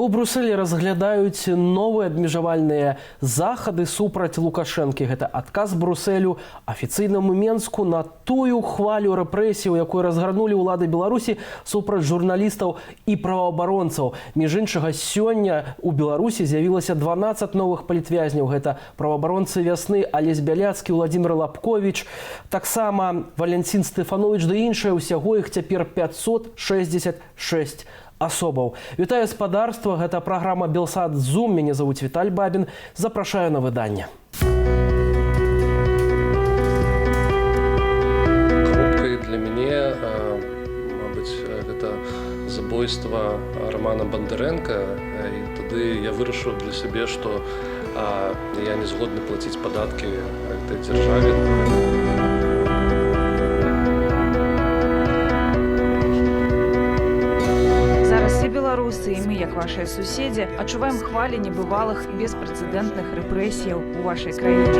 У Брюсселі разглядаюць новыя абмежавальныя захады супраць Лукашэнкі. Гэта адказ Брюсселю афіцыйнаму Менску на тую хвалю рэпрэсій, якую разгарнулі ўлады Беларусі супраць журналістаў і праваабаронцаў. Між іншага, сёння у Беларусі з'явілася 12 новых палітвязняў. Гэта праваабаронцы вясны Алесь Бяляцкі, Владзімир Лапковіч, таксама Валянцін Стэфановіч ды іншыя. Усяго іх цяпер 566 особаў. Вітаю спадарства, гэта праграма Белсат Зум. Мяне зовут Віталь Бабін. Запрашаю на выданне. Кропкай для мяне, мабыць, гэта забойства Романа Бондаренка. І тады я вырашыў для сябе, што я не згодны плаціць падаткі гэтай дзяржаве. Беларусы і мы, як вашыя суседзі, адчуваем хвалі небывалых і беспрэцэдэнтных рэпрэсіяў у вашай краіне.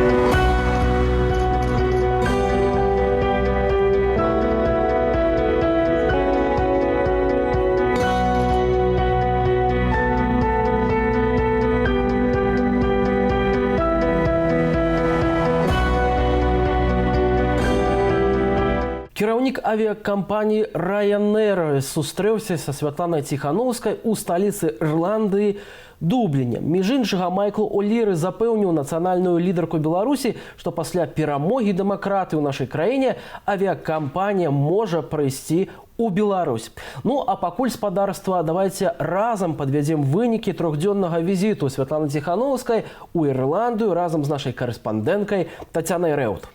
Кіраўнік авіакампаніі Ryanair сустрэўся са Святланай Ціхановскай у сталіцы Ірландыі Дубліне. Між іншага, Майкл Оліры запэўніў нацыянальную лідарку Беларусі, што пасля перамогі дэмакраты ў нашай краіне авіакампанія можа прыйсці у Беларусь. Ну, а пакуль спадарства, давайте разам падвядзем вынікі трохдзённага візіту Святланы Ціхановскай у Ірландыю разам з нашай карэспандэнткай Тацянай Рэут.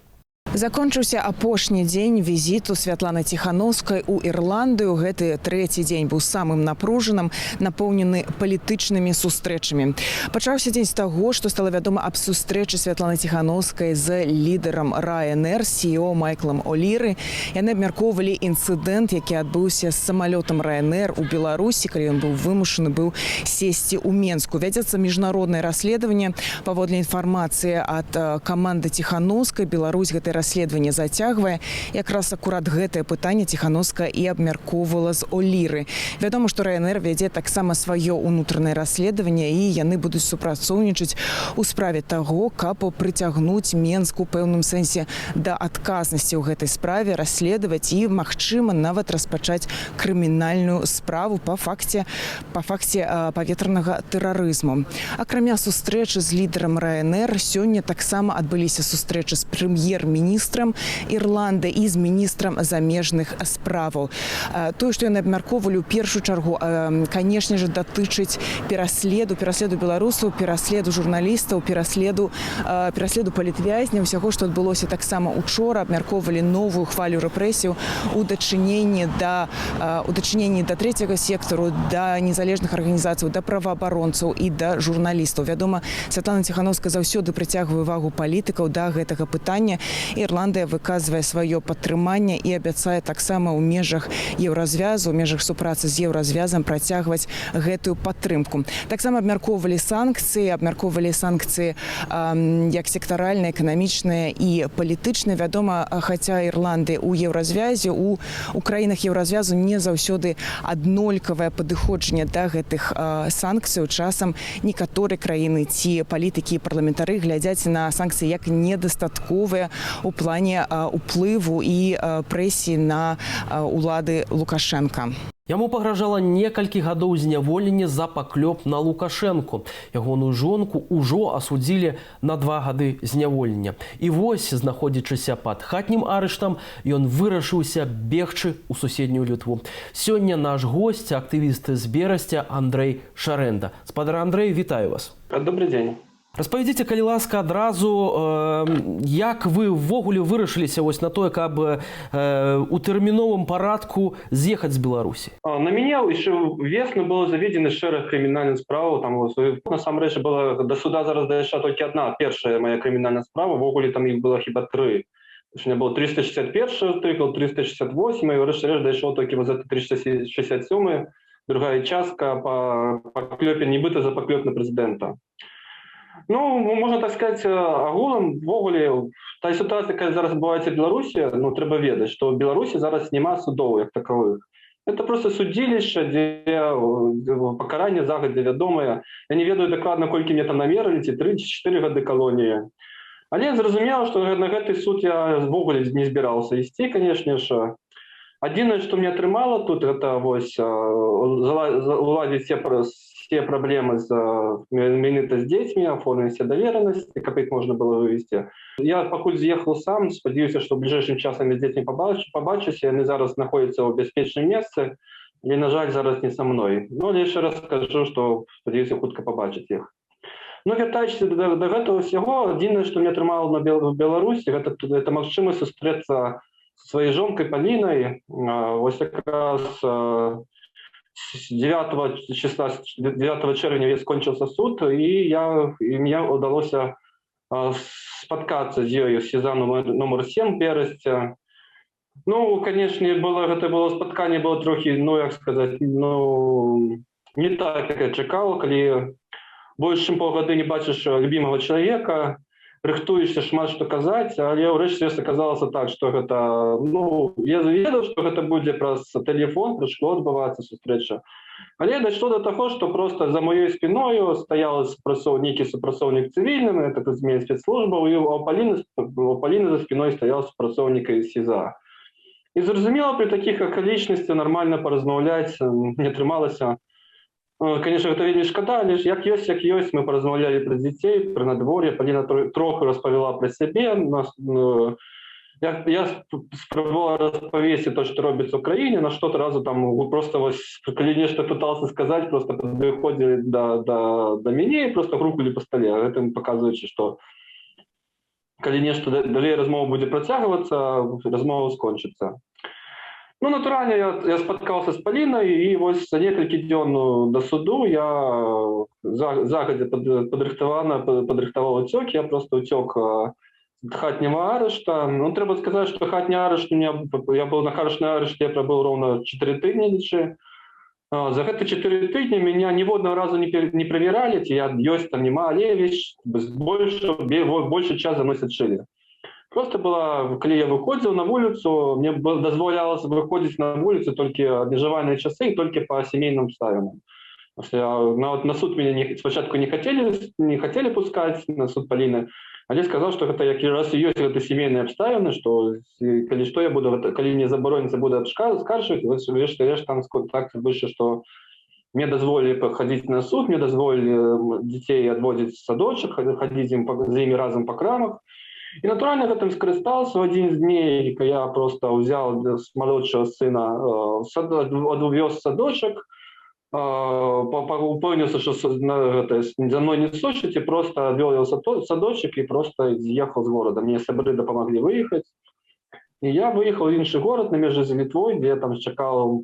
Закончыўся апошні дзень візіту Святланы Ціхановскай у Ірландыю. Гэты трэці дзень быў самым напружаным, напоўнены палітычнымі сустрэчамі. Пачаўся дзень з таго, што стала вядома аб сустрэчы Святланы Ціхановскай з лідарам Ryanair, CEO Майклам Оліры. Яны абмяркоўвалі інцыдэнт, які адбыўся з самалётам Ryanair у Беларусі, калі ён быў вымушаны сесці ў Менску. Вядзецца міжнароднае расследаванне. Паводле інфармацыі ад каманды Ціхановскай, Беларусь гэтае расследаванне зацягвае. Якраз акурат гэтае пытанне Ціхановская і абмяркоўвала з Оліры. Вядома, што Ryanair вядзе таксама сваё ўнутранае расследаванне, і яны будуць супрацоўнічаць у справе таго, каб прыцягнуць Менск у пэўным сэнсе да адказнасці ў гэтай справе, расследаваць і, магчыма, нават распачаць крымінальную справу па факце паветранага тэрарызму. Акрамя сустрэчы з лідарам Ryanair, сёння таксама адбыліся сустрэчы з прэм'ер-міністрам Ірланды і з міністрам замежных справаў. Тое, што яны абмяркоўвалі ў першую чаргу, канешне ж, датычыць пераследу беларусаў, пераследу журналістаў, пераследу палітвязняў, усяго, што адбылося таксама учора. Абмяркоўвалі новую хвалю рэпрэсіяў у дачыненні да трэцяга сектару, да незалежных арганізацый, да праваабаронцаў і да журналістаў. Вядома, Святлана Ціхановская заўсёды прыцягвае увагу палітыкаў да гэтага пытання. Ірландыя выказвае сваё падтрыманне і абяцае таксама ў межах еўразвязу, у межах супрацы з еўразвязам працягваць гэтую падтрымку. Таксама абмяркоўвалі санкцыі як сектаральныя, эканамічныя і палітычныя. Вядома, хаця Ірландыя ў еўразвязе, у краінах еўразвязу не заўсёды аднолькавае падыходжанне да гэтых санкцый. Часам некаторыя краіны ці палітыкі і парламентары глядзяць на санкцыі як недастатковыя у плане уплыву і прэсіі на улады Лукашэнка. Яму пагражала некалькі гадоў зняволення за паклёп на Лукашэнку. Ягоную жонку ўжо асудзілі на 2 гады зняволення. І вось, знаходзячыся пад хатнім арыштам, ён вырашыўся бегчы ў суседнюю Літву. Сёння наш госць, актывіст з Берасця Андрэй Шарэнда. Спадар Андрэй, вітаю вас. Добрый дзень. Распавядзіце, калі ласка, адразу, як вы ўвогуле вырашыліся вось на тое, каб у тэрміновым парадку з'ехаць з Беларусі? На мяне яшчэ ўвесну было заведзены шэраг крымінальных справаў. Насамрэч, да суда зараз дайшла толькі адна, першая моя крымінальная справа. Увогуле там іх было хіба 3. У меня было 361 артыкл, 368, і врэшце-рэшт дайшло толькі за 367, другая частка па паклёпе, нібыта за паклёп на прэзідэнта. Ну, можна так сказаць, агулам, ввогуле, та сітуацыя, якая зараз адбываецца ў Беларусі, трэба ведаць, што ў Беларусі зараз няма судоў як таковых. Это просто судилище, где покарання загадзя вядомае. Я не ведаю дакладна, колькі мне там намерылі, ці 3 ці 4 гады калоніі. Але зразумела, што на гэты суд я ўвогуле не збіраўся ісці, канешне ж. Адзінае, што мне атрымала тут, гэта вось уладзіць все праблемы менавіта з дзецьмі, аформіць все даверанасці, каб іх можна было вывесці. Я пакуль з'ехаў сам, спадзяюся, што ў бліжэйшым часам з дзецьмі пабачуся, яны зараз знаходзяцца ў бяспечным месцы, але, на жаль, зараз не са мной. Ну, але яшчэ раз скажу, што спадзяюся хутка пабачыць іх. Ну, вяртаючыся да гэтага ўсяго, адзінае, што мне атрымала на Беларусі, гэта магчымасць сустрэцца со своей жонкой Полиной. Вот как раз 9 червня скончился суд, и мне удалось споткаться с ею в СИЗА номер 7 Бересте. Ну, конечно, это было споткание было трохи, ну, як сказать, ну, не так, как я чекал, когда больше чем полгода не бачишь любимого человека, рыхтуешься шмат што казаць, але ўрэшце аказалася так, што гэта, ну, я ведаў, што гэта будзе праз тэлефон, праз шкло адбывацца сустрэча. Але дайшло до таго, што проста за маёй спіною стаяў нейкі супрацоўнік цывільным, это змен спецслужбаў, і у Паліны за спіной стаяў супрацоўнік СІЗА. І зразумела, пры такіх акалічнасцях нармальна паразмаўляць не атрымалася. Конечно, гэта вельмі шкада, але як ёсць, мы паразмаўлялі пра дзяцей, пра надвор'е, Паліна троху распавяла пра сябе. Я спрабавала распавесці то, што робіцца ў краіне, на што разу там просто калі нешта пытался сказаць, просто падыходзілі да мяне і просто грукалі па стале, гэтым паказваючы, што калі нешта далей размова будзе працягвацца, размова скончыцца. Ну, натуральна, я спаткаўся з Палінай, і вось за некалькі дзён да суду я загадзя падрыхтаваў уцёк, я просто уцёк ад хатняга арышта. Ну, трэба сказаць, што хатні арышт, я быў на хатнім арышце, я прабыў роўна 4 тыдні лічы. За гэты 4 тыдні меня ніводнага разу не правяралі, ці я ёсць там нема, але большы час за мной сачылі. Просто была, калі я выходзіў на вуліцу, мне дазволялася выходзіць на вуліцу толькі абмежаваныя часы і толькі па сямейным абставінам. Нават на суд мяне спачатку не хацелі пускаць, на суд Паліны, але сказаў, што гэта як раз і ёсць гэта сямейныя абставіны, што калі што я буду, калі мне забароніцца буду скаржваць, рэшт там так больше, што мне дазволілі хадзіць на суд, мне дазволілі дзяцей адводзіць в садочак, хадзіць з імі разам па крамах. І, натуральна, гэтым скарыстаўся в адзін з дней, калі я проста ўзяў малодшага сына, адвёз садочак, упэўніўся, што за мной не сочыць, і проста адвёў яго садочак і проста з'ехаў з горада. Мне сябры дапамаглі выехаць. І я выехаў ў іншы горад на мяжы з Літвой, дзе я там чакаў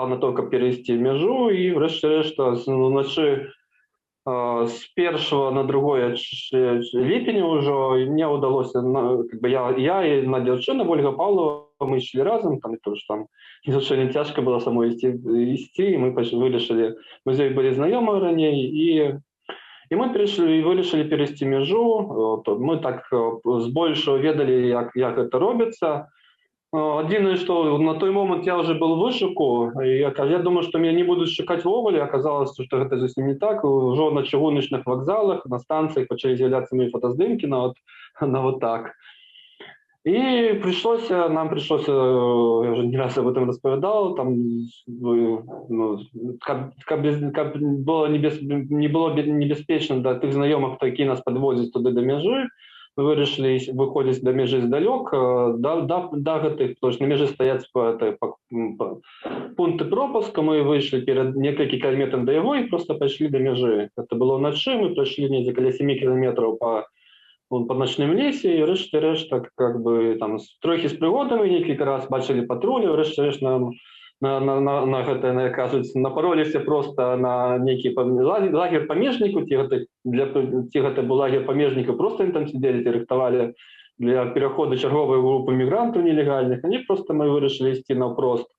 на то, каб перайсці мяжу, і врэшце-рэшт уначы з 1 на 2 ліпеня ўжо мне ўдалося, я і на дзяўчына Ольга Павлова, мы ішлі разам, там звычайна цяжка было самой ісці, і мы вырашылі, мы з ёй былі знаёмыя раней, і мы вырашылі перайсці мяжу. Мы так збольшага ведалі, як гэта робіцца. Адзінае, што на той момант я вже был в вышуку, я думаю, што мяне не будуць шукаць ввогуле, аказалася, што гэта зусім не так. Ужо на чыгуначных вакзалах, на станцыях пачалі з'яўляцца мае фотаздымкі на вот так. І нам прыйшлося, я вже не раз об этом распавядаў, каб не было небяспечна для тых знаёмых, які нас падвозяць туды да мяжы, мы вырашылі выходзіць да мяжы здалёк, да гэтых, тому што на мяжы стаяць пункты пропуска, мы выйшлі перад некалькі кіламетраў да яго і просто пайшлі да мяжы. Гэта было ўначы, мы прайшлі недзе каля 7 кіламетраў па начным лесе, і рэшт-рэшт трохі з прыгодамі, некалькі раз бачылі патрулі, рэшт-рэшт на гэта, напароліся проста на нейкі лагер памежнікаў, ці гэта быў лагер памежнікаў, проста ім там сидзелі, рыхтавалі для пераходу чарговай групы мігрантаў нелегальных. Они просто мы вырашылі ісці наўпрост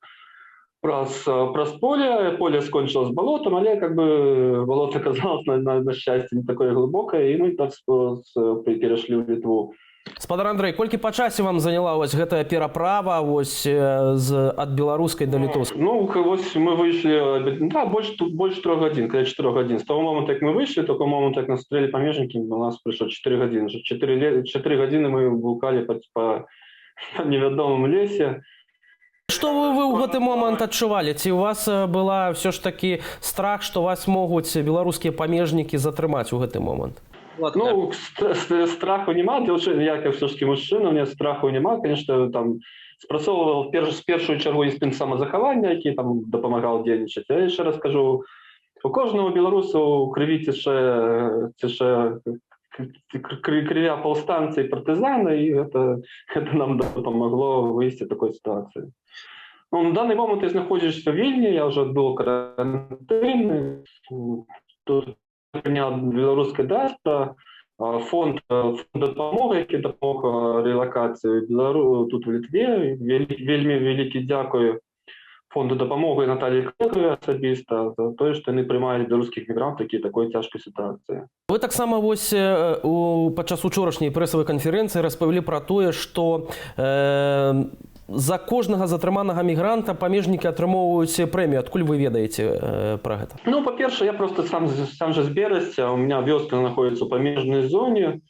праз поле скончылось балотам, але балото аказалось на шчасце не такое глыбокае, і мы так перайшлі ў Літву. Спадар Андрэй, колькі па часе вам заняла вось гэтая пераправа вось ад беларускай да літоўскай? Ну, вось мы вышли, да, больше 3 гадзін, каля 4 гадзін. З того моменту, як ми вийшли, до того моменту, як нас стріляли памежнікі, у нас пройшло 4 гадзіни. 4 гадзіни ми блукали по невядомому лесе. Што вы ў гэты момант адчувалі? Ці у вас была ўсё ж такі страх, што вас могуць беларускія памежнікі затрымаць у гэты момант? Ну, страху нема, я как все-таки мужчина, у меня страху нема, конечно, там спрацовував в першу чергу інстинкт самозаховання, який там допомагав діяльничати. Я ще раз кажу, у кожного білоруса у крові тече кривя повстанця і партизана, і це нам допомогло вийти з такої ситуації. Ну, на даний момент я знаходжуся в Вільні, я вже відбув карантин, тут прийняв білоруська даста, фонд допомоги, який допомог релокації тут в Литві. Вельми велике дякую фонду допомоги Наталії Креговій особисто за те, що вони приймають білоруських мігрантів, які такої тяжкої ситуації. Вы таксама вось падчас учорашняй прэсавай канферэнцыі распавялі пра тое, што за кожнага затрыманага мігранта памежнікі атрымоўваюць прэмію. Адкуль вы ведаеце пра гэта? Ну, по-перше, я просто сам же с Берестя, у меня вёска находится в помежной зоне.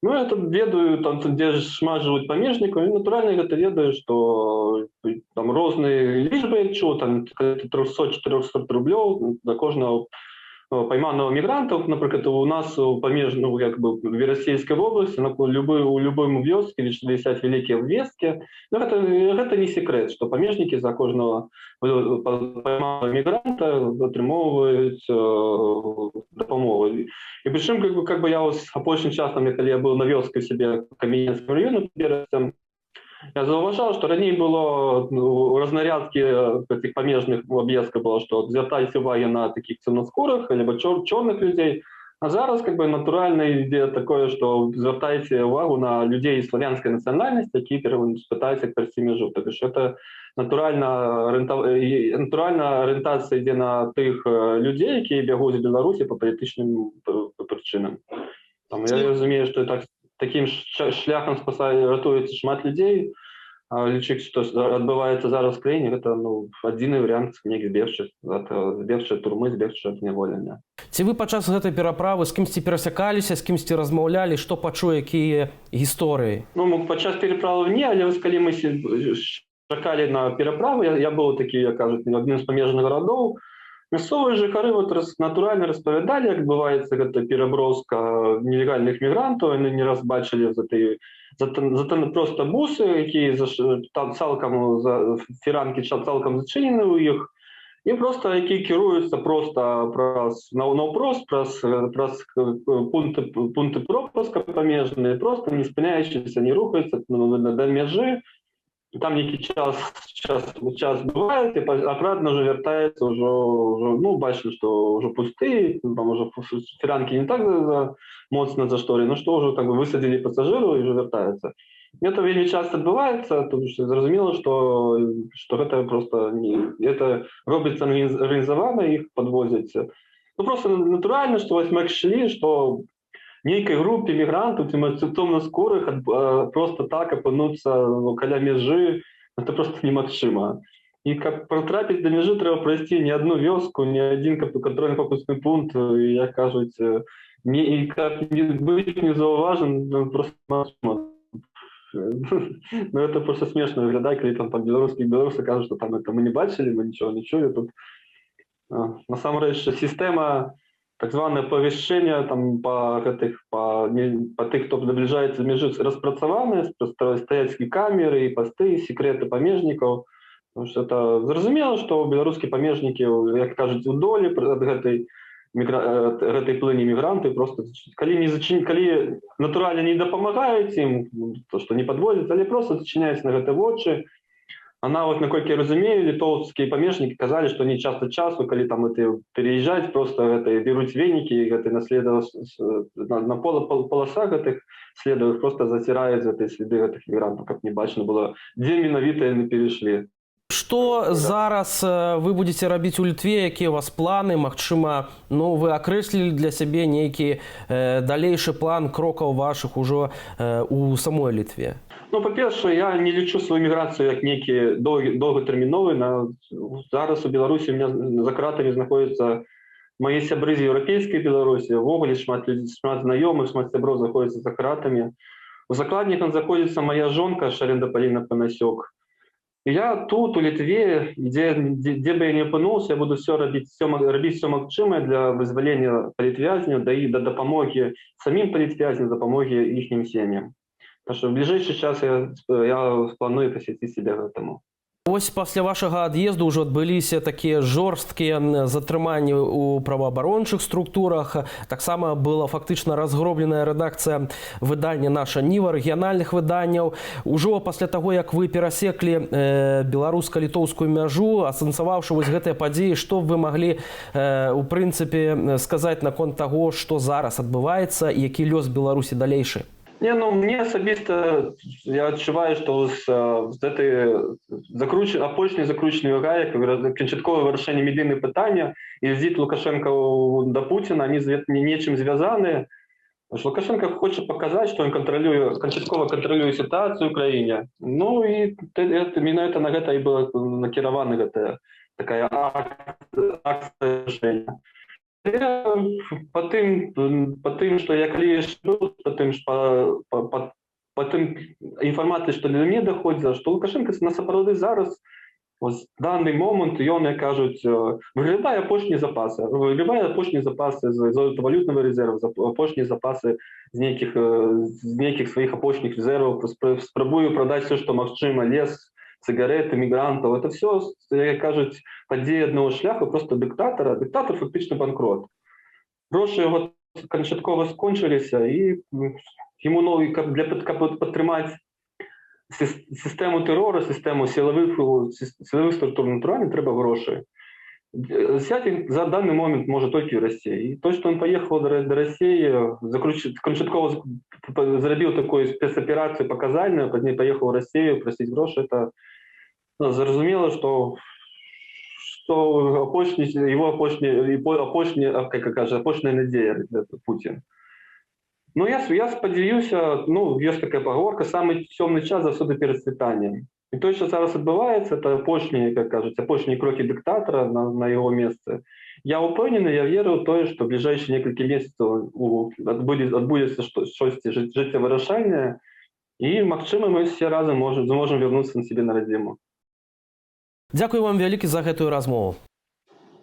Ну, я тут ведаю, там, где шмат живут помежников, и натурально я это ведаю, что там разные лічбы, что там 300-400 рублей за кожного пойманного мигрантов, например, у нас у помежного, как бы, в Российской области, у любой вёске висят великие ввески. Но это не секрет, что помежники за кожного пойманного мигранта отримовывают допомогу. И причем, как бы я очень часто, когда я был на вёске в себе в Кам'янському районі, я зауважав, що раніше було у рознарядки цих помежних об'єктів було, що звертайте увагу на таких темноскурих або чорних людей. А зараз как бы натуральна ідея такое, що звертайте увагу на людей славянської національності, які питаються перейти межу. Тобто це натуральна орієнтація йде на тих людей, які бігуть з Білорусі по політичним причинам. Я розумію, що так таким шляхом рятується шмат людей. Лічик, що відбувається зараз в країні, це один варіант кніг збегчи турми, збегчи від неволення. Ці ви падчас гэтай пераправы з кімсьці перасякаліся, з кімсьці размаўлялі, што пачуў, якія гісторыі? Ну, падчас пераправы не, але калі мы чакалі на пераправу, я був такий, як кажуть, одним з памежных гарадоў. Мясцовыя жыхары натуральна распавядалі, як адбываецца гэта пераброска нелегальных мігрантаў, яны не раз бачылі просто бусы, якія цалкам фіранкі цалкам зачынены ў іх, і просто які кіруюцца просто наўпрост праз пункты пропуска памежныя, просто не спыняючыся, не рухаюцца да мяжы. Там некий час бывает, и обратно уже вертается уже ну, бачно, что уже пустые, там уже фиранки не так моцно зашторены, но что уже так бы высадили пассажиру и уже вертаются. Это вельми часто отбывается, тому что зразумело, что это просто это робится организовано, их подвозят. Ну просто натурально, что ось мы шли, что нейкой группе мигрантов, темноскурых, просто так опинуться каля межи, это просто немагчыма. И как протрапить до межи, треба пройти не одну вёску, не один контрольно-пропускный пункт, и, як кажуть, и как быть не зауважен, просто немагчыма. Ну это просто смешно выглядает, когда там белорусы кажут, что там это мы не бачили, мы ничего не чули. Тут насамрэч система так зване оповіщення там по тих, хто наближається до межі, розпрацьовані, стоять камери, пости, секрети помежників. Тому що це зрозуміло, що білоруські помежники, як кажуть, у долі від гэтай плині мігрантів, просто коли натурально не допомагають їм, то, що не підвозять, але просто зачиняються на гэта вочі. Она, вот, наколькі я разумею, литовские помежники казали, что они часто часу, коли там это переезжать, просто это, берут веники, это на полосах этих следовых просто затирают эти следы этих мигрантов, как не бачно было, где миновито они перешли. Што зараз вы будете рабіць у Літве, якія у вас планы? Магчыма, ну, вы акрэслілі для сябе нейкі далейшы план крокаў вашых ужо у самой Літве? Ну, па-першае, я не лічу сваю міграцыю як нейкі доўгатэрміновы. Зараз у Беларусі у меня за кратамі знаходзяцца мае сябры з еўрапейскай Беларусі. Увогуле шмат знаёмых, шмат сяброў знаходзяцца за кратамі. У закладніках знаходзіцца моя жонка Шаренда Паліна Панасёк. Я тут, у Літве, дзе бы я не апынуўся, я буду рабіць все магчымае для вызвалення палітвязняў, да дапамогі самім палітвязням, дапамогі іхнім сем'ям. Так што в бліжэйшы час я планую пасвяціць сябе гэтаму. Ось пасля вашага ад'езду ўжо адбыліся такія жорсткія затрыманні ў праваабарончых структурах. Таксама была фактычна разгробленая рэдакцыя выдання «Наша Ніва», рэгіянальных выданняў. Ужо пасля таго, як вы перасеклі беларуска-літоўскую мяжу, асэнсаваўшы вось гэтыя падзеі, што вы маглі, у прынцыпе, сказаць наконт таго, што зараз адбываецца і які лёс Беларусі далейшы? Не, ну, мне асабіста, я адчуваю, што з гэтай апошняй закручанай гаек, канчатковае вырашэнне медыйнага пытання і візіт Лукашенка да Пуціна, они нечым звязаны. Лукашенко хоча паказаць, што ён канчаткова кантралюе сітуацыю ў краіне. Ну і менавіта на гэта і была накіравана гэтая такая акцыя рашэння. По тым, што я калі по тым інфармацыі, што для мяне даходзіла, што Лукашенко насапраўды зараз, в данный момент, ён, як кажуць, выглядае апошнія запасы з золотавалютнага рэзерву, апошнія запасы з нейкіх сваіх апошніх рэзерваў, спрабую прадаць все, што магчыма, лес, цыгареты, мігрантаў. Это все, як кажуць, падзеі аднаго шляху, просто дыктатара. Дыктатар фактычна банкрот. Грошы яго канчаткова скончыліся, і яму каб падтрымаць сістэму тэрора, сістэму сілавых структур натуральна трэба грошы. Взять за данный момент можа толькі Расія. І то, што ён паехаў да Расіі, канчаткова зрабіў такую спецаперацыю паказальную, пазней паехаў у Расію прасіць грошы, это зразумела, што апошняя надзея Путін. Ну, я спадзяюся, ну, ёсць такая паговорка, самы цёмны час заўсёды перад світаннем. І тое, што зараз адбываецца, это апошнія, як кажуць, апошнія крокі дыктатара на яго месцы. Я ўпэўнены, я веру ў тое, што бліжэйшыя некалькі месяцаў адбудзецца штосьці жыццявырашальнае, і, магчыма, мы все разам зможам вярнуцца на сябе на радзіму. Дзякуй вам вялікі за гэтую размову.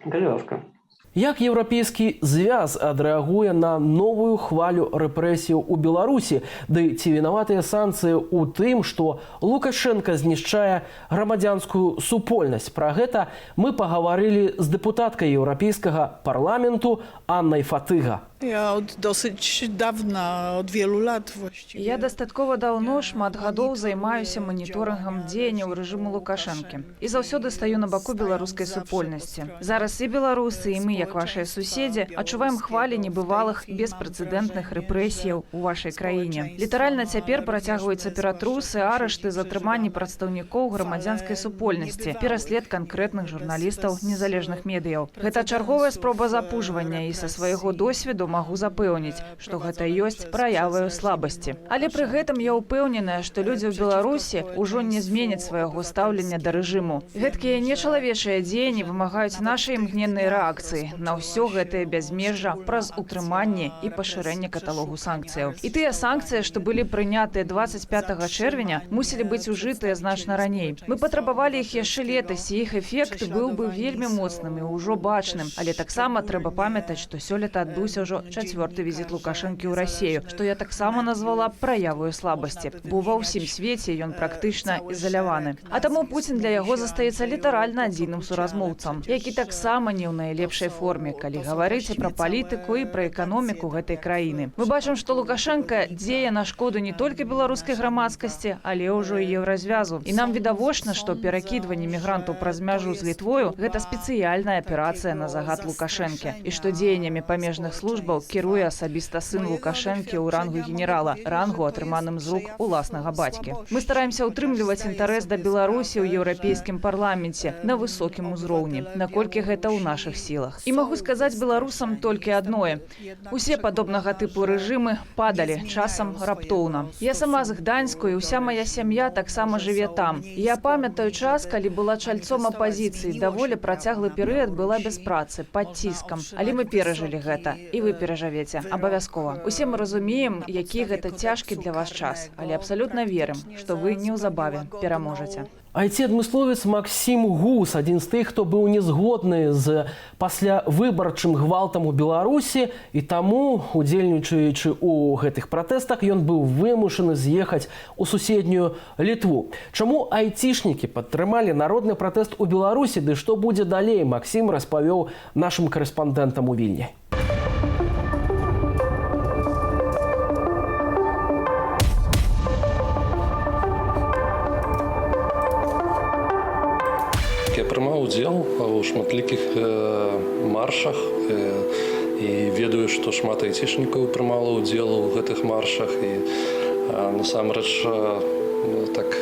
Калі ласка. Як Еўрапейскі звяз адрэагуе на новую хвалю рэпрэсіяў у Беларусі? Ды ці вінаватыя санкцыі ў тым, што Лукашенка знішчае грамадзянскую супольнасць? Пра гэта мы пагаварылі з дэпутаткай Еўрапейскага парламенту Аннай Фатыга. Ja od dosyć dawna, od wielu lat właściwie. Я дастаткова даўно шмат гадоў займаюся маніторынгам дзеянняў рэжыму Лукашэнкі. І заўсёды стаю на баку беларускай супольнасці. Зараз і беларусы, і мы, як вашыя суседзі, адчуваем хвалі небывалых беспрэцэдэнтных рэпрэсіяў у вашай краіне. Літаральна цяпер працягваюцца ператрусы, арышты, затрыманні прадстаўнікоў грамадзянскай супольнасці, пераслед канкрэтных журналістаў незалежных медыяў. Гэта чарговая спроба запужвання, і са свайго досведу магу запэўніць, што гэта ёсць праяваю слабасці. Але пры гэтым я ўпэўненая, што людзі ў Беларусі ўжо не зменяць свайго стаўлення да рэжыму. Гэткія нечалавечыя дзеянні вымагаюць нашай імгненнай рэакцыі на ўсё гэтае бязмежжа праз утрыманне і пашырэнне каталогу санкцыяў. І тыя санкцыі, што былі прынятыя 25 чэрвеня, мусілі быць ужытыя значна раней. Мы патрабавалі іх яшчэ летась, і іх эфект быў бы вельмі моцным і ўжо бачным. Але таксама трэба памятаць, што сёлета адбыўся ўжо чацвёрты візіт Лукашэнкі ў Расію, што я таксама назвала праяваю слабасці, бо ва ўсім свеце ён практычна ізаляваны. А таму Пуцін для яго застаецца літаральна адзіным суразмоўцам, які таксама не ў найлепшай форме, калі гаварыць пра палітыку і пра эканоміку гэтай краіны. Мы бачым, што Лукашенка дзея на шкоду не толькі беларускай грамадскасці, але ўжо і еўразвязу. І нам відавочна, што перакідванне мігрантаў праз мяжу з Літвою – гэта спецыяльная аперацыя на загад Лукашэнкі, і што дзеяннямі памежных службаў службаў кіруе асабіста сын Лукашэнкі ў рангу генерала, рангу, атрыманым з рук уласнага бацькі. Мы стараемся ўтрымліваць інтарэс да Беларусі ў еўрапейскім парламенце на высокім узроўні, наколькі гэта ў нашых сілах. І магу сказаць беларусам толькі адное. Усе падобнага тыпу рэжымы падалі, часам раптоўна. Я сама з Гданьску, і ўся мая сям'я таксама жыве там. Я памятаю час, калі была чальцом апазіцыі, даволі працяглы перыяд была без працы, пад ціскам. Але мы перажылі гэта, і вы перажывеце, абавязкова. Усе мы разумеем, які гэта цяжкі для вас час, але абсалютна верым, што вы неўзабаве пераможаце. IT-адмысловец Максім Гус, адзін з тых, хто быў незгодны з паслявыбарчым гвалтам у Беларусі, і таму, удзельнічаючы ў гэтых пратэстах, ён быў вымушаны з'ехаць у суседнюю Літву. Чаму айцішнікі падтрымалі народны пратэст у Беларусі, ды што будзе далей, Максім распавёў нашым карэспандэнтам у Вільні. Я прымаў удзел у шматлікіх маршах і ведаю, што шмат айцішнікаў прымала ўдзел у гэтых маршах. І насамрэч так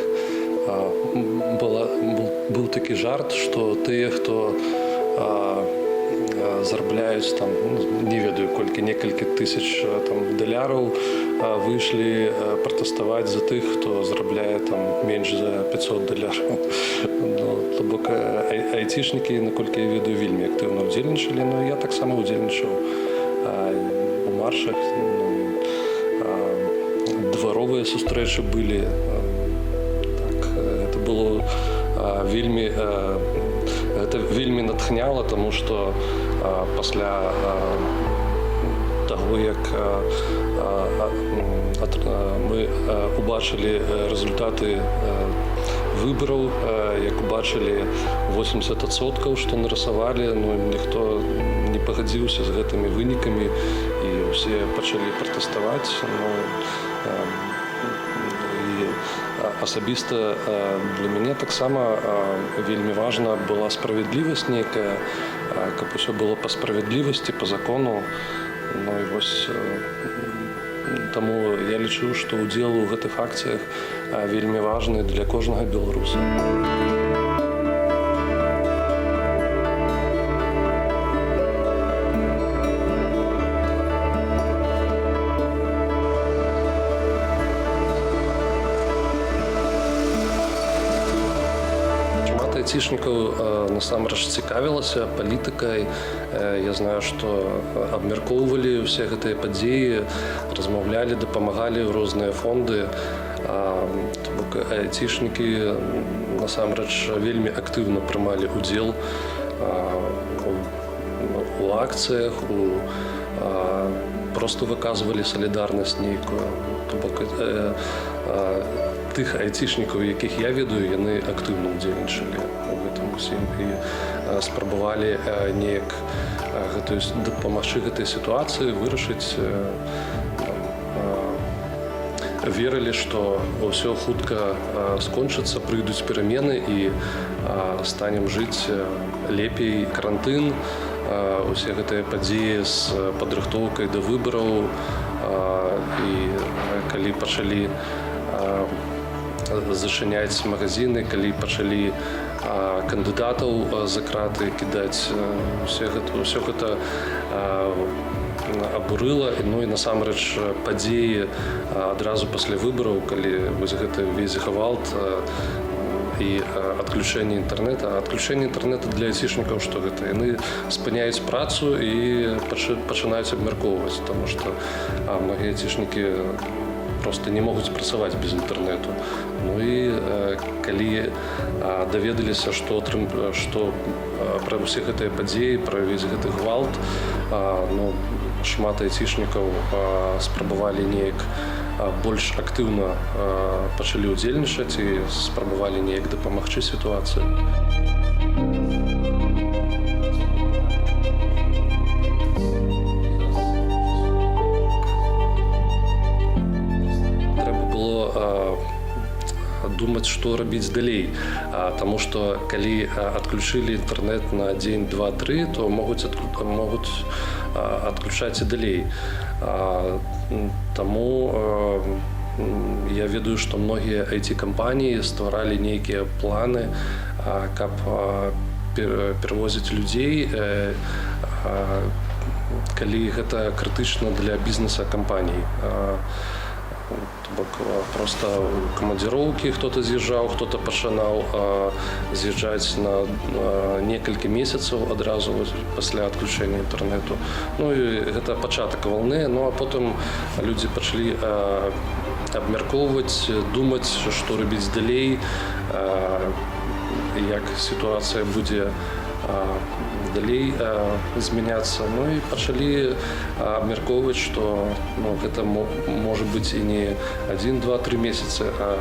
быў такі жарт, што тыя, хто зарабляюць там, не ведаю колькі, некалькі тысяч даляраў, выйшлі пратэставаць за тых, хто зарабляе там менш за 500 даляраў. То бок айцішнікі, наколькі я ведаю, вельмі актыўна ўдзельнічалі, но я таксама ўдзельнічаў у маршах. Дваровыя сустрэчы былі. Так, гэта было вельмі натхняла, таму што пасля таго, як мы убачылі результаты выбараў, як убачылі 80%, што нарысавалі, ніхто не пагадзіўся з гэтымі вынікамі, і ўсе пачалі пратэставаць. Асабіста для мяне таксама вельмі важна была справядлівасць нейкая, каб усё было па справядлівасці, па закону. І вось таму я лічу, што ўдзел у гэтых акцыях вельмі важны для кожнага беларуса. Айцішнікаў насамрэч цікавілася палітыкай. Я знаю, што абмяркоўвалі ўсе гэтыя падзеі, размаўлялі, дапамагалі ў розныя фонды. То бок айцішнікі насамрэч вельмі актыўна прымалі ўдзел у акцыях, проста выказвалі салідарнасць нейкую. То бок тых айцішнікаў, якіх я ведаю, яны актыўна ўдзельнічалі у гэтым усім і спрабавалі неяк дапамагчы гэтай сітуацыі, вырашыць. Верылі, што ўсё хутка скончыцца, прыйдуць перамены і станем жыць лепей. Карантын, усе гэтыя падзеі з падрыхтоўкай да выбараў, і калі пачалі зачыняць магазины, калі пачалі кандыдатаў за краты кідаць, ўсё гэта абурыла. Ну і насамрэч падзеі адразу пасля выбараў, калі вось гэты ўвесь гвалт і адключэнне інтэрнэта. Адключэнне інтэрнэта для айцішнікаў, што гэта? Яны спыняюць працу і пачынаюць абмяркоўваць, таму што многія айцішнікі просто не могуць працаваць без інтэрнэту. Ну і калі даведаліся, што пра ўсе гэтыя падзеі, пра ўвесь гэты гвалт, шмат айцішнікаў спрабавалі неяк больш актыўна пачалі ўдзельнічаць і спрабавалі неяк дапамагчы сітуацыі. думаць, што рабіць далей. Таму што калі адключылі інтэрнэт на дзень, 2, 3, то могуць адключаць і далей. Таму я ведаю, што многія IT-кампаніі стваралі нейкія планы, каб перавозіць людзей, калі гэта крытычна для бізнеса кампаній. Просто у камандзіроўкі хто-то з'язджаў, хто-то пачынаў з'язджаць на некалькі месяцаў адразу пасля адключэння інтэрнэту. Ну і гэта пачатак валны, ну а потым людзі пачалі абмяркоўваць, думаць, што рабіць далей, як сітуацыя будзе далей змяняцца. Ну і пачалі абмяркоўваць, што гэта можа быць і не 1, 2, 3 месяцы, а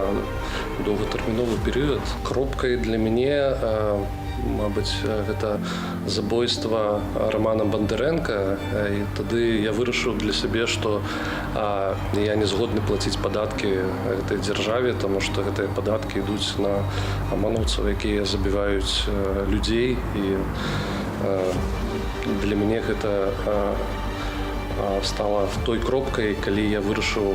доўгатэрміновы перыяд. Кропкай для мяне, мабыць, гэта забойства Романа Бондаренка. І тады я вырашыў для сябе, што я не згодны плаціць падаткі гэтай дзяржаве, таму што гэтыя падаткі ідуць на аманаўцаў, якія забіваюць людзей. І для мяне гэта стала той кропкай, калі я вырашыў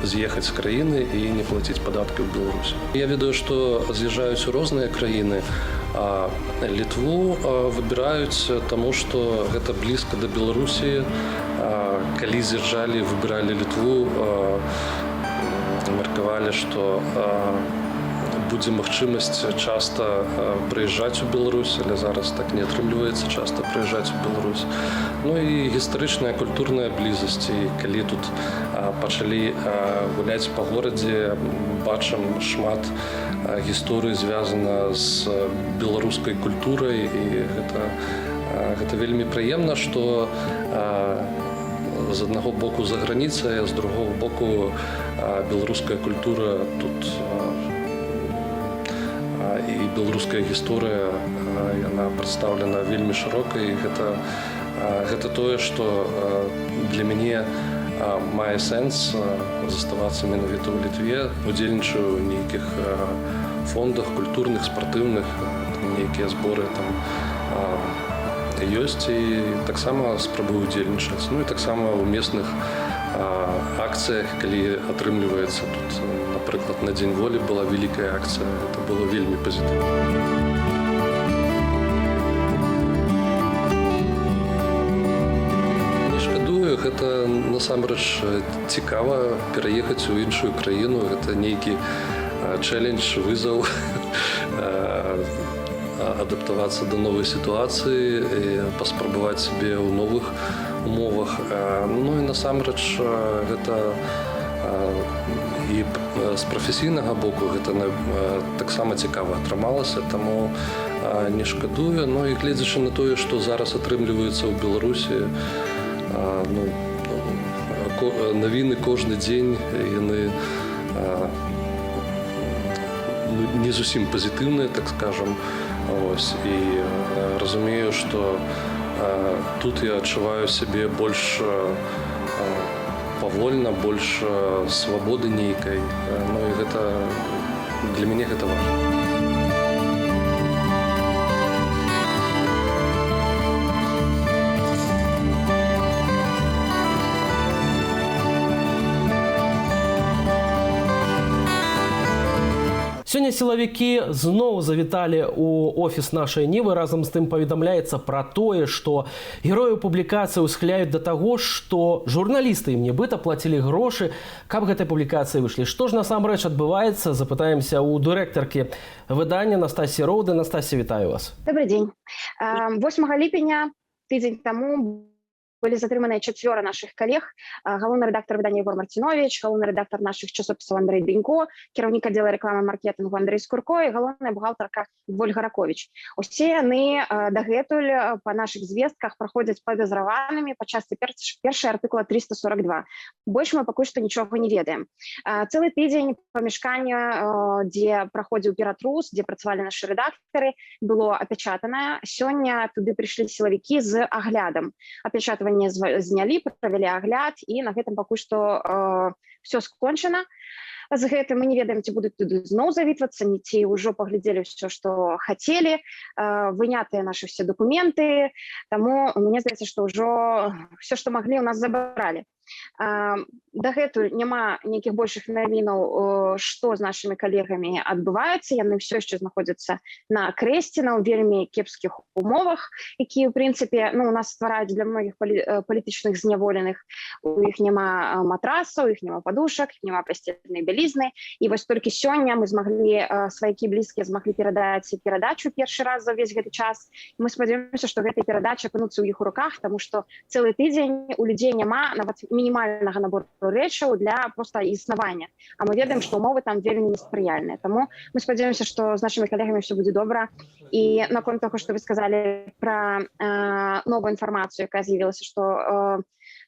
з'ехаць з краіны і не плаціць падаткі ў Беларусі. Я ведаю, што з'язджаюць у розныя краіны, а Літву выбіраюць, таму што гэта блізка да Беларусі. Калі з'язджалі, выбіралі Літву, меркавалі, што будзе магчымасць часта прыязджаць у Беларусь, але зараз так не атрымліваецца часта прыязджаць у Беларусь. Ну і гістарычная культурная блізасць. І калі тут пачалі гуляць па горадзе, бачым шмат гісторый звязана з беларускай культурай, і гэта вельмі прыемна, што з аднаго боку за граніцай, а з другого боку беларуская культура тут і беларуская гісторыя, яна прадстаўлена вельмі шырока, і гэта тое, што для мяне мае сэнс заставацца менавіта ў Літве. Удзельнічаю ў нейкіх фондах культурных, спартыўных, нейкія зборы там ёсць, і таксама спрабую удзельнічаць. Ну і таксама ў местных акцыях, калі атрымліваецца тут, напрыклад, на Дзень волі была вялікая акцыя, это было вельмі пазітыўна. Не шкадую, гэта насамрэч цікава пераехаць у іншую краіну, гэта нейкі чэлендж, вызов, адаптавацца да новай сітуацыі, паспрабаваць сябе ў новых умовах. Ну і насамрэч гэта і з прафесійнага боку гэта таксама цікава атрымалася, таму не шкадую. Ну і гледзячы на тое, што зараз атрымліваецца ў Беларусі, навіны кожны дзень, яны не зусім пазітыўныя, так скажам. І разумею, што тут я адчуваю сябе больш павольна, больш свабоды нейкай. Ну і гэта для мяне гэта важна. Сёння сілавікі зноў завіталі ў офіс нашай Нівы. Разам з тым паведамляецца пра тое, што герояў публікацыі ўсхіляюць да таго, што журналісты ім нібыта плацілі грошы, каб гэтай публікацыі выйшлі. Што ж насамрэч адбываецца? Запытаемся ў дырэктаркі выдання Настасі Роўды. Настасі, вітаю вас. Добрый день. 8 ліпеня, тыдзень таму, былі затрыманыя 4 нашых калег: галоўны рэдактар выдання Егор Марцінович, галоўны рэдактар нашых часопісаў Андрэй Бенько, кіраўнік аддзела рэкламы маркетынгу Андрэй Скурко і галоўная бухгалтарка Вольга Раковіч. Усе яны дагэтуль па нашых звестках праходзяць падазраванымі па частцы першай артыкула 342. Больш мы пакуль што нічога не ведаем. Цэлы тыдзень памяшканне, дзе праходзіў ператрус, дзе працавалі нашы рэдактары, было апячатанае. Сёння туды прыйшлі сілавікі з аглядам. Апячатаванне знялі, правялі агляд, і на гэтым пакуль што все скончана. з гэтым. Мы не ведаем, ці будуць туды зноў завітвацца, не ці ўжо паглядзелі ўсё, што хацелі, вынятыя нашы ўсе дакументы. Таму мне здаецца, што ўжо все, што маглі, у нас забралі. Дагэтуль няма нейкіх большых навінаў, што з нашымі калегамі адбываецца. Яны ўсё яшчэ знаходзяцца на Крэсціна ў вельмі кепскіх умовах, якія, ў прынцыпе, у нас ствараюць для многіх палітычных зняволеных. У іх няма матрасаў, у іх няма падушак, няма пасцельнай бялізны. І вось толькі сёння мы змаглі, сваякі блізкія змаглі перадаць перадачу першы раз за ўвесь гэты час. І мы спадзяёмся, што гэтая перадача апынуцца ў іх у руках, таму што цэлы тыдзень у людзей няма нават мінімальнага набору рэчаў для проста існавання. А мы ведаем, што ўмовы там вельмі неспрыяльныя. Таму мы спадзяёмся, што з нашымі калегамі ўсё будзе добра. І наконт таго, што вы сказалі пра новую інфармацыю, якая з'явілася, што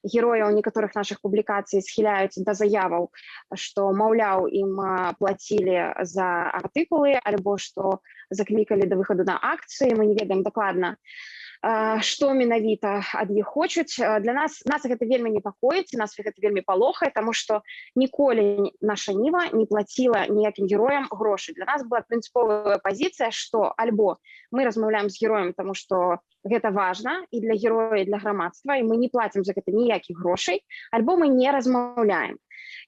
герояў некаторых нашых публікацый схіляюць да заяваў, што, маўляў, ім плацілі за артыкулы, альбо што заклікалі да выхаду на акцыі. Мы не ведаем дакладна, што менавіта ад іх хочуць. Для нас гэта вельмі непакоіць, нас гэта вельмі палохае, таму што ніколі наша Ніва не плаціла ніякім героям грошы. Для нас была прынцыповая пазіцыя, што альбо мы размаўляем з героем, таму што гэта важна і для героя, і для грамадства, і мы не плацім за гэта ніякіх грошай, альбо мы не размаўляем.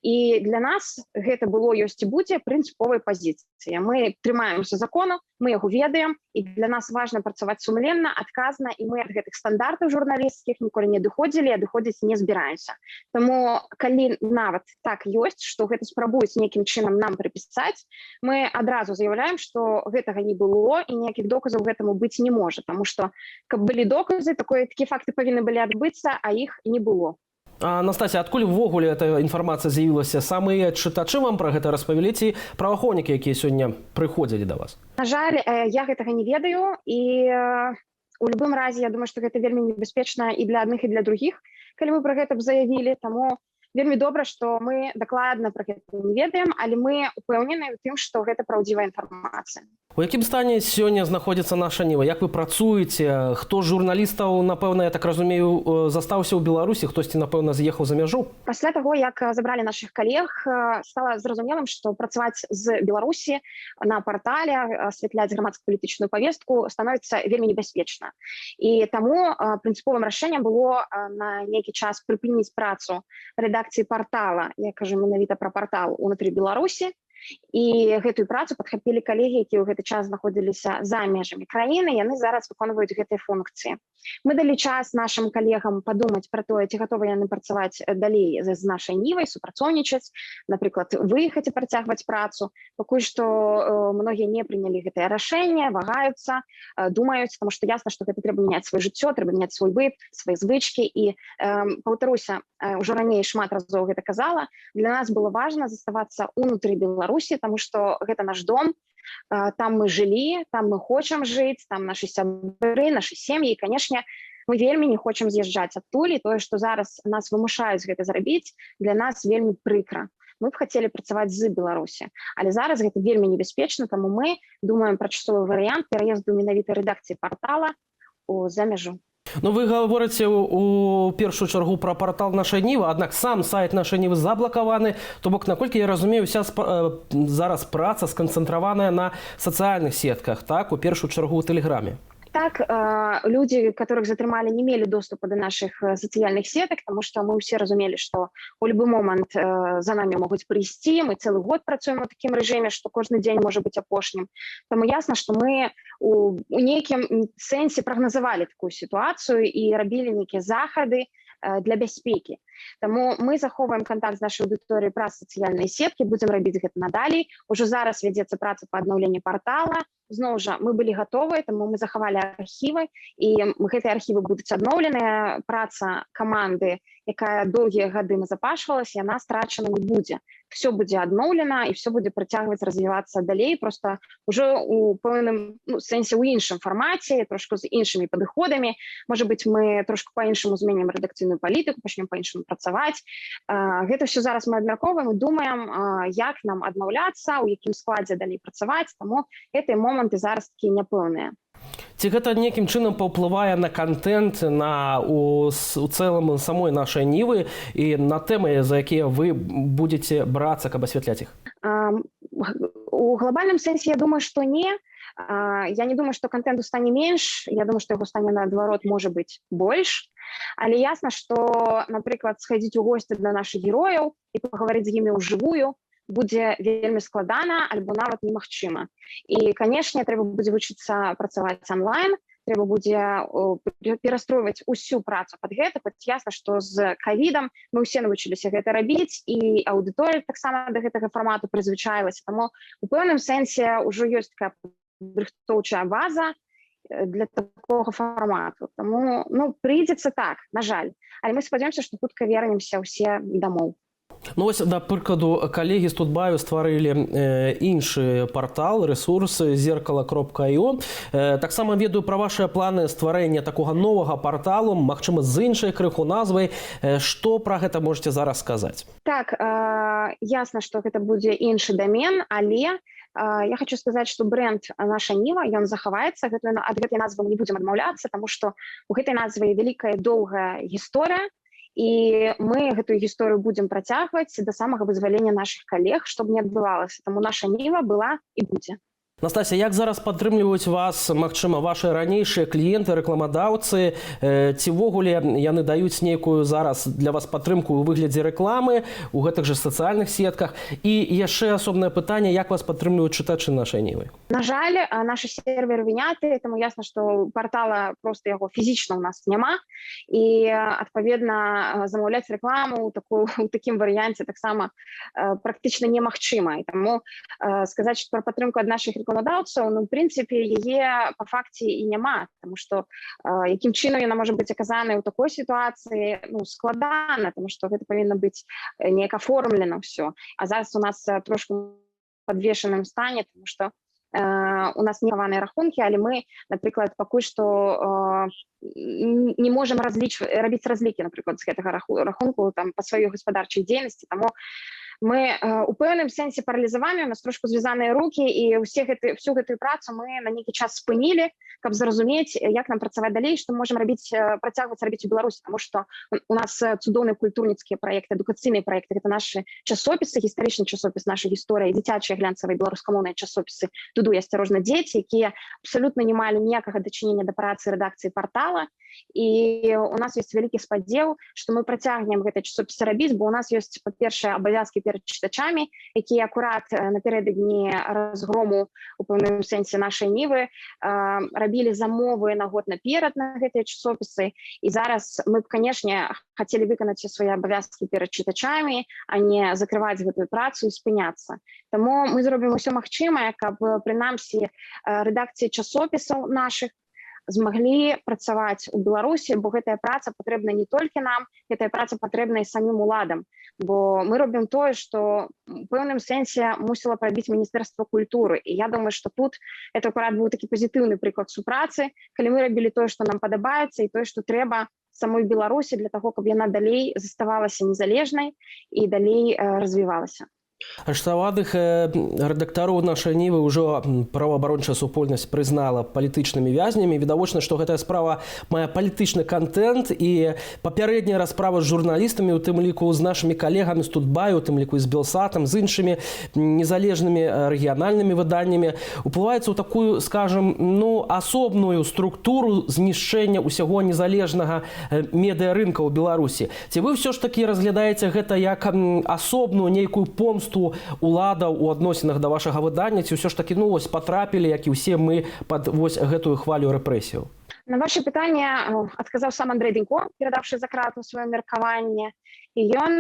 І для нас гэта было, ёсць і будзе прынцыповай пазіцыяй. Мы трымаемся закону, мы яго ведаем, і для нас важна працаваць сумленна, адказна, і мы ад гэтых стандартаў журналісцкіх ніколі не адыходзілі, адыходзіць не збіраемся. Таму, калі нават так ёсць, што гэта спрабуюць нейкім чынам нам прыпісаць, мы адразу заяўляем, што гэтага не было і ніякіх доказаў гэтаму быць не можа, таму што, каб былі доказы, такія факты павінны былі адбыцца, а іх не было. Настасья, адкуль увогуле эта інфармацыя з'явілася? Самыя чытачы вам пра гэта распавялі ці праваахоўнікі, якія сёння прыходзілі да вас? На жаль, я гэтага не ведаю, і у любым разе я думаю, што гэта вельмі небяспечна і для адных, і для другіх, калі мы пра гэта б заявілі. Таму вельмі добра, што мы дакладна пра гэта не ведаем, але мы упэўнены ў тым, што гэта праўдзівая інфармацыя. У якім стане сёння знаходзіцца наша Ніва? Як вы працуеце? Хто з журналістаў, напэўна, я так разумею, застаўся ў Беларусі, хтосьці, напэўна, з'ехаў за мяжу? Пасля таго, як забралі нашых калег, стала зразумелым, што працаваць з Беларусі на партале, асвятляць грамадска-палітычную павестку становіцца вельмі небяспечна. І таму прынцыповым рашэннем было на нейкі час прыпыніць працу рэдакцыі партала, я кажу менавіта пра партал унутры Беларусі, і гэтую працу падхапілі калегі, якія ў гэты час знаходзіліся за межамі краіны, яны зараз выконваюць гэтыя функцыі. Мы далі час нашим калегам падумаць пра тое, ці гатовы яны працаваць далей з нашай Нівай, супрацоўнічаць, напрыклад, выехаць і працягваць працу. Пакуль што многія не прынялі гэтае рашэнне, вагаюцца, думаюць, таму што ясна, што гэта трэба мяняць сваё жыццё, трэба мяняць свой быт, свае звычкі. І паўтаруся, ўжо раней шмат разоў гэта казала, для нас было важна заставацца ўнутры Беларусі, таму што гэта наш дом, там мы жылі, там мы хочам жыць, там нашы сябры, нашы сем'і, і, канешне, мы вельмі не хочам з'язджаць адтуль, і тое, што зараз нас вымушаюць гэта зрабіць, для нас вельмі прыкра. Мы б хацелі працаваць з Беларусі, але зараз гэта вельмі небяспечна, таму мы думаем пра часовы варыянт пераезду менавіта рэдакцыі партала за мяжу. Ну, вы гаворыце у першую чаргу пра партал нашай Нівы, аднак сам сайт нашай Нівы заблакаваны, то бок, наколькі я разумею, уся зараз праца сканцэнтраваная на сацыяльных сетках, так, у першую чаргу ў Тэлеграме. Так, люди, которых затрымалі, не мелі доступа до наших сацыяльных сетак, тому што мы ўсе разумелі, што у любы момант за намі могуць прыйсці. Мы цэлы год працуем у такім рэжыме, што кожны дзень можа быць апошнім. Таму ясна, што мы у нейкім сэнсе прагназавалі такую сітуацыю і рабілі нейкія захады для бяспекі. Таму мы захоўваем кантакт з нашай аўдыторыяй праз сацыяльныя сеткі, будзем рабіць гэта надалей. Ужо зараз вядзецца праца па аднаўленні партала. Зноў жа, мы былі гатовыя, таму мы захавалі архівы, і гэтыя архівы будуць адноўленыя. Праца каманды, якая доўгія гады назапашвалася, яна страчана не будзе. Все будзе адноўлена, і все будзе працягваць развівацца далей, проста ўжо у пэўным сэнсе ў іншым фармаце, трошку з іншымі падыходамі. Можа быць, мы трошку па-іншаму зменім рэдакцыйную палітыку, пачнем па-іншаму працаваць. Гэта все зараз мы абмяркоўваем і думаем, як нам аднаўляцца, у якім складзе далей працаваць, таму гэтыя моманты зараз такія няпэўныя. Ці гэта нейкім чынам паўплывае на контент, на у цэлым самой нашай нівы і на тэмы, за якія вы будете брацца, каб асвятляць іх? У глобальном сенсе я думаю, что не. Я не думаю, что контенту стане менш, я думаю, что яго стане наадварот, можа быць, больш. Але ясна, што, напрыклад, схадзіць у госці да нашых герояў і пагаварыць з імі ўжывую будзе вельмі складана альбо нават немагчыма. І, канешне, трэба будзе вучыцца працаваць онлайн, трэба будзе перастройваць усю працу пад гэта, хоць ясна, што з ковідам мы ўсе навучыліся гэта рабіць, і аўдыторыя таксама да гэтага фармату прызвычаілася. Таму у пэўным сэнсе ўжо ёсць такая падрыхтоўчая база для такога фармату. Таму, прыйдзецца так, на жаль. Але мы спадзяёмся, што хутка вернемся ўсе дамоў. Ну вось, да прыкладу, калегі з Тутбаю стварылі іншы партал, рэсурс zerkala.io. Таксама ведаю пра вашыя планы стварэння такога новага парталу, магчыма, з іншай крыху назвай. Што пра гэта можаце зараз сказаць? Так, ясна, што гэта будзе іншы домен, але я хочу сказаць, што бренд «Наша Ніва», ён захаваецца, ад гэтай назвы мы не будзем адмаўляцца, таму што у гэтай назвы вялікая доўгая гісторыя, і мы гэтую гісторыю будзем працягваць да самага вызвалення нашых калег, што б не адбывалася. Таму «Наша Ніва» была і будзе. Настасья, як зараз падтрымліваюць вас, магчыма, ваши ранейшыя кліенты, рэкламадаўцы? Ці ўвогуле яны даюць нейкую зараз для вас падтрымку ў выглядзе рэкламы у гэтых жа сацыяльных сетках? І яшчэ асобнае пытанне, як вас падтрымліваюць чытачы нашай Нівы? На жаль, нашы серверы выняты, таму ясна, што партала проста яго фізічна ў нас няма, і адпаведна замаўляць рэкламу ў такім варыянце таксама практычна немагчыма. І таму сказаць, што пра падтрымку ад нашых рэкламадаўцаў, в прынцыпе, яе па факце і няма, таму што якім чынам яна можа быць аказаная ў такой сітуацыі, складана, таму што гэта павінна быць неяк аформлена ўсё. А зараз у нас трошку падвешаным стане, таму што у нас не хаваныя рахункі, але мы, напрыклад, пакуль што не можам рабіць разлікі, напрыклад, з гэтага рахунку па сваёй гаспадарчай дзейнасці, таму мы у пэўным сэнсе паралізаваны, у нас трошку звязаныя рукі, і всю гэтую працу мы на нейкі час спынілі, каб зразумець, як нам працаваць далей, што можам працягваць рабіць у Беларусі, таму што у нас цудоўныя культурніцкія праекты, адукацыйныя праекты, гэта нашы часопісы, гістарычны часопіс «Наша гісторыя», дзіцячыя глянцавыя беларускамоўныя часопісы «Дуду і асцярожна дзеці», якія абсалютна не малі ніякага дачынення да працы рэдакцыі партала. І у нас ёсць вялікі спадзеў, што мы працягнем гэты часопіс рабіць, бо у нас ёсць, па-першае, абавязкі перад чытачамі, якія акурат напярэдадні разгрому у пэўным сэнсе нашай Нівы рабілі замовы на год наперад на гэтыя часопісы. І зараз мы б, канешне, хацелі выканаць свае абавязкі перад чытачамі, а не закрываць гэтую працу і спыняцца. Таму мы зробім усё магчымае, каб прынамсі рэдакцыі часопісаў нашых змаглі працаваць у Беларусі, бо гэтая праца патрэбна не толькі нам, гэтая праца патрэбна і самім уладам, бо мы робім тое, што у пэўным сэнсе мусіла прабіць Міністэрства культуры. І я думаю, што тут это акурат быў такі пазітыўны прыклад супрацы, калі мы рабілі тое, што нам падабаецца, і тое, што трэба самой Беларусі для таго, каб яна далей заставалася незалежнай і далей развівалася. Штабных рэдактароў нашай Нівы ўжо праваабарончая супольнасць прызнала палітычнымі вязнямі. Відавочна, што гэтая справа мае палітычны контент, і папярэдняя расправа з журналістамі, у тым ліку з нашымі калегамі з Тутбаю, у тым ліку з Белсатам, з іншымі незалежнымі рэгіянальнымі выданнямі, уплываецца ў такую, скажам, асобную структуру знішчэння ўсяго незалежнага медыарынка ў Беларусі. Ці вы ўсё ж такі разглядаеце гэта як асобную нейкую помсту уладаў у адносінах да вашага выдання, ці ўсё ж такі патрапілі, як і ўсе мы, пад гэтую хвалю рэпрэсіяў? На ваше пытанне адказаў сам Андрэй Дэнько, перадаўшы за крату сваё меркаванне, і ён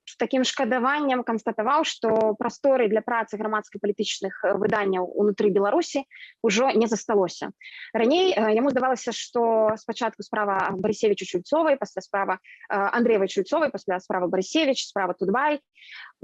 з такім шкадаваннем канстатаваў, што прасторы для працы грамадска-палітычных выданняў унутры Беларусі ўжо не засталося. Раней яму здавалася, што спачатку справа Барысевіча-Чульцовай, пасля справа Андрэевай-Чульцовай, пасля справа Барысевіч, справа Тутбай.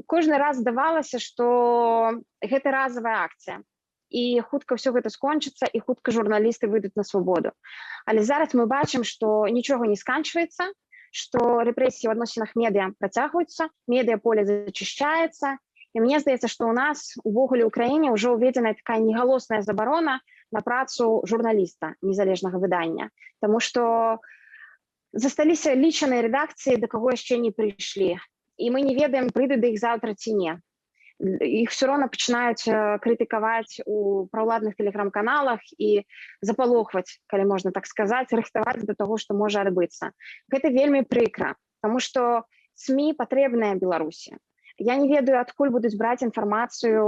Кожны раз здавалася, што гэта разавая акцыя. І хутка ўсё гэта скончыцца, і хутка журналісты выйдуць на свабоду. Але зараз мы бачым, што нічога не сканчваецца, што рэпрэсіі ў адносінах медыа працягваюцца, медыаполе зачышчаецца, І мне здаецца, што ў нас увогуле ў краіне ўжо ўведзеная такая негалосная забарона на працу журналіста незалежнага выдання. Таму што засталіся лічаныя рэдакцыі, да каго яшчэ не прыйшлі. І мы не ведаем, прыйдуць да іх заўтра ці не. Іх все роўна пачынаюць крытыкаваць у праўладных тэлеграм-каналах і запалохваць, калі можна так сказаць, рыхтаваць да таго, што можа адбыцца. Гэта вельмі прыкра, таму што СМІ патрэбныя Беларусі. Я не ведаю, адкуль будуць браць інфармацыю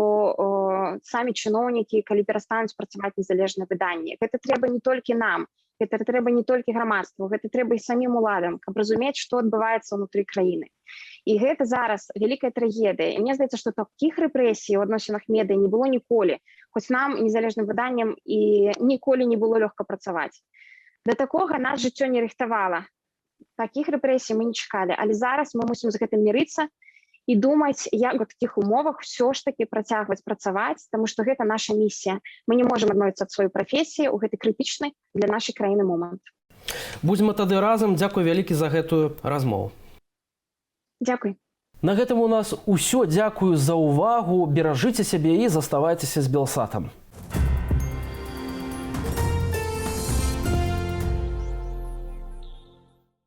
самі чыноўнікі, калі перастануць працаваць незалежныя выданні. Гэта трэба не толькі нам, гэта трэба не толькі грамадству, гэта трэба і самім уладам, каб разумець, што адбываецца ўнутры краіны. І гэта зараз вялікая трагедыя. І мне здаецца, што такіх рэпрэсій у адносінах медыа не было ніколі, хоць нам, незалежным выданням, і ніколі не было лёгка працаваць. Да такога нас жыццё не рыхтавала. Такіх рэпрэсій мы не чакалі, але зараз мы мусім з гэтым мірыцца і думаць, як у такіх умовах ўсё ж такі працягваць працаваць, таму што гэта наша місія. Мы не можам адмовіцца ад сваёй прафесіі ў гэты крытычны для нашай краіны момант. Будзем тады разам. Дзякуй вялікі за гэтую размову. Дзякуй. На гэтым у нас усё. Дзякую за ўвагу. Беражыце сябе і заставайцеся з Белсатам.